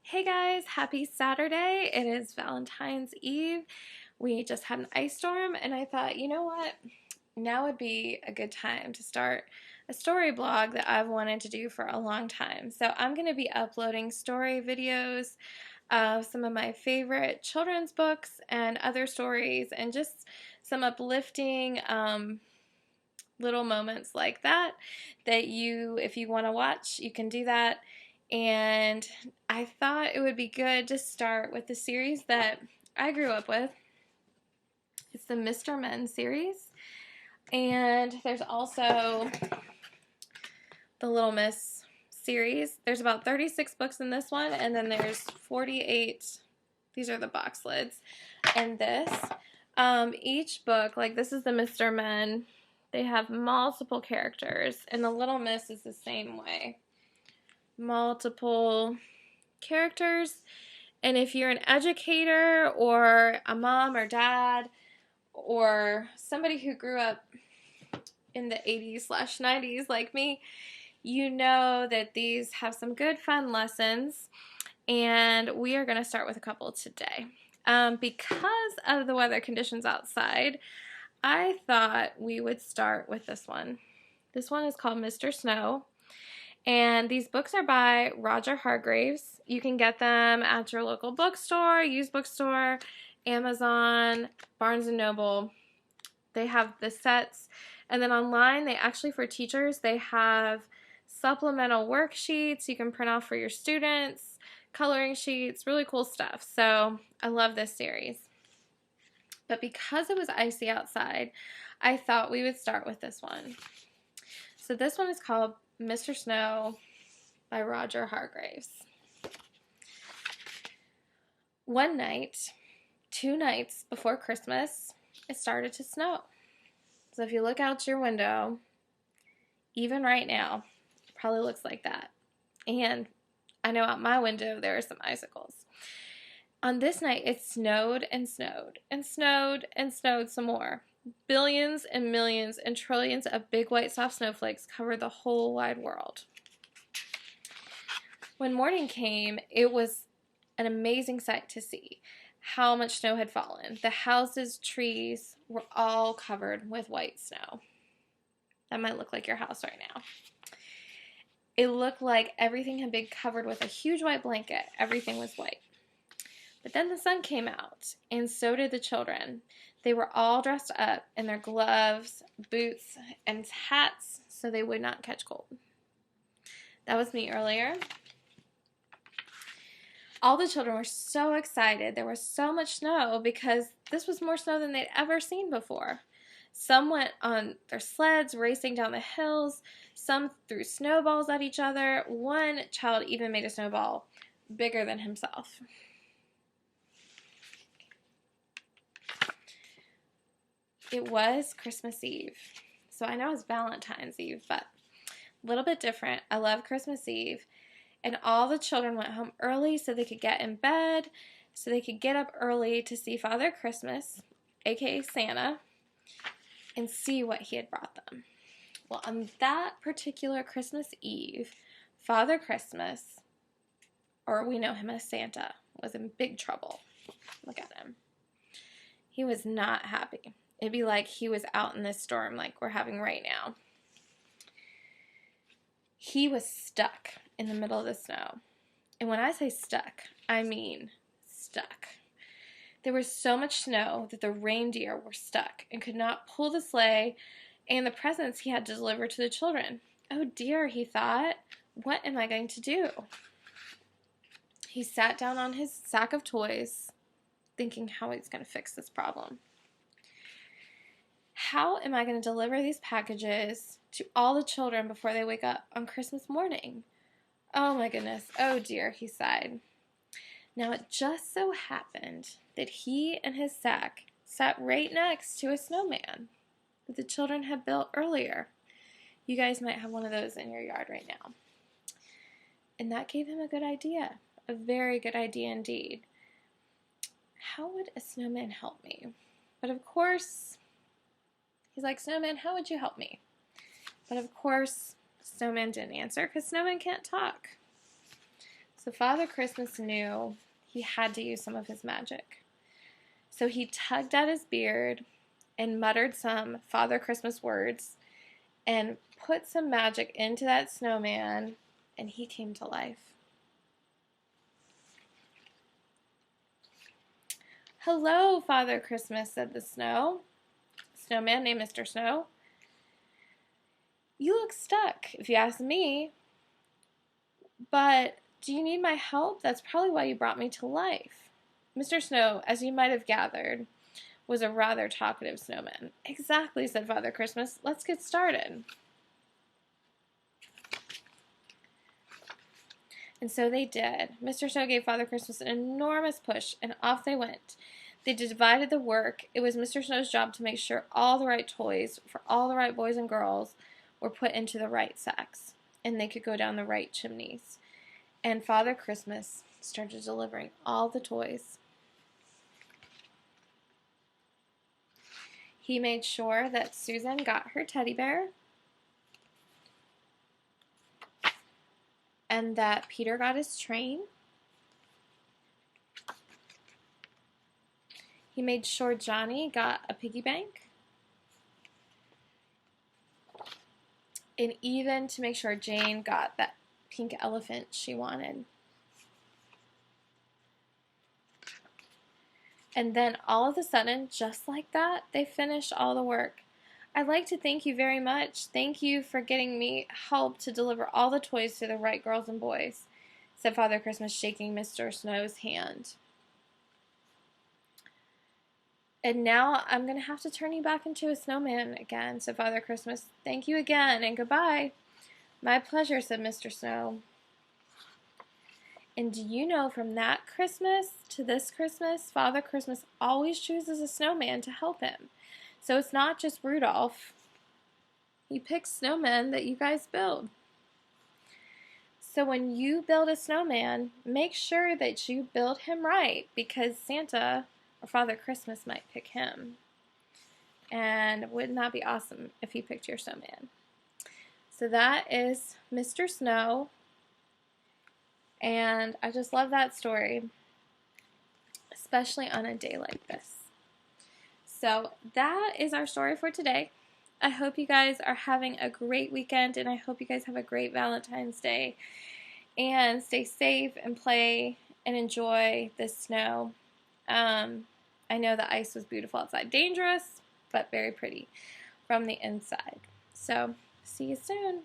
Hey guys, happy Saturday. It is Valentine's Eve. We just had an ice storm, and I thought, you know what? Now would be a good time to start a story blog that I've wanted to do for a long time. So I'm going to be uploading story videos of some of my favorite children's books and other stories, and just some uplifting little moments like that if you want to watch, you can do that. And I thought it would be good to start with the series that I grew up with. It's the Mr. Men series. And there's also the Little Miss series. There's about 36 books in this one, and then there's 48. These are the box lids. And this, each book, like this is the Mr. Men. They have multiple characters, and the Little Miss is the same way. Multiple characters. And if you're an educator or a mom or dad or somebody who grew up in the 80s/90s like me, you know that these have some good fun lessons, and we are going to start with a couple today. Because of the weather conditions outside, I thought we would start with this one. This one is called Mr. Snow. And these books are by Roger Hargreaves. You can get them at your local bookstore, used bookstore, Amazon, Barnes & Noble. They have the sets. And then online, they actually, for teachers, they have supplemental worksheets you can print off for your students, coloring sheets, really cool stuff. So I love this series. But because it was icy outside, I thought we would start with this one. So this one is called Mr. Snow by Roger Hargreaves. One night, 2 nights before Christmas, it started to snow. So if you look out your window, even right now, it probably looks like that. And I know out my window there are some icicles. On this night, it snowed and snowed and snowed and snowed some more. Billions and millions and trillions of big white soft snowflakes covered the whole wide world. When morning came, it was an amazing sight to see how much snow had fallen. The houses, trees were all covered with white snow. That might look like your house right now. It looked like everything had been covered with a huge white blanket. Everything was white. But then the sun came out, and so did the children. They were all dressed up in their gloves, boots, and hats so they would not catch cold. That was me earlier. All the children were so excited. There was so much snow because this was more snow than they'd ever seen before. Some went on their sleds racing down the hills. Some threw snowballs at each other. One child even made a snowball bigger than himself. It was Christmas Eve. So I know it's Valentine's Eve, but a little bit different. I love Christmas Eve. And all the children went home early so they could get in bed, so they could get up early to see Father Christmas, aka Santa, and see what he had brought them. Well, on that particular Christmas Eve, Father Christmas, or we know him as Santa, was in big trouble. Look at him. He was not happy. It'd be like he was out in this storm like we're having right now. He was stuck in the middle of the snow. And when I say stuck, I mean stuck. There was so much snow that the reindeer were stuck and could not pull the sleigh and the presents he had to deliver to the children. Oh dear, he thought, what am I going to do? He sat down on his sack of toys, thinking how he's going to fix this problem. How am I going to deliver these packages to all the children before they wake up on Christmas morning? Oh my goodness, oh dear, he sighed. Now it just so happened that he and his sack sat right next to a snowman that the children had built earlier. You guys might have one of those in your yard right now. And that gave him a good idea, a very good idea indeed. How would a snowman help me? But of course, he's like, Snowman, how would you help me? But of course, Snowman didn't answer because snowman can't talk. So Father Christmas knew he had to use some of his magic. So he tugged at his beard and muttered some Father Christmas words and put some magic into that snowman, and he came to life. "Hello, Father Christmas," said the snowman named Mr. Snow. "You look stuck, if you ask me. But do you need my help? That's probably why you brought me to life." Mr. Snow, as you might have gathered, was a rather talkative snowman. "Exactly," said Father Christmas. "Let's get started." And so they did. Mr. Snow gave Father Christmas an enormous push, and off they went. They divided the work. It was Mr. Snow's job to make sure all the right toys for all the right boys and girls were put into the right sacks, and they could go down the right chimneys. And Father Christmas started delivering all the toys. He made sure that Susan got her teddy bear, and that Peter got his train. He made sure Johnny got a piggy bank. And even to make sure Jane got that pink elephant she wanted. And then all of a sudden, just like that, they finished all the work. "I'd like to thank you very much. Thank you for getting me help to deliver all the toys to the right girls and boys," said Father Christmas, shaking Mr. Snow's hand. "And now I'm going to have to turn you back into a snowman again," said Father Christmas. "Thank you again, and goodbye." "My pleasure," said Mr. Snow. And do you know, from that Christmas to this Christmas, Father Christmas always chooses a snowman to help him. So it's not just Rudolph. He picks snowmen that you guys build. So when you build a snowman, make sure that you build him right, because Santa or Father Christmas might pick him. And wouldn't that be awesome if he picked your snowman? So that is Mr. Snow. And I just love that story, especially on a day like this. So that is our story for today. I hope you guys are having a great weekend, and I hope you guys have a great Valentine's Day. And stay safe and play and enjoy the snow. I know the ice was beautiful outside. Dangerous, but very pretty from the inside. So, see you soon.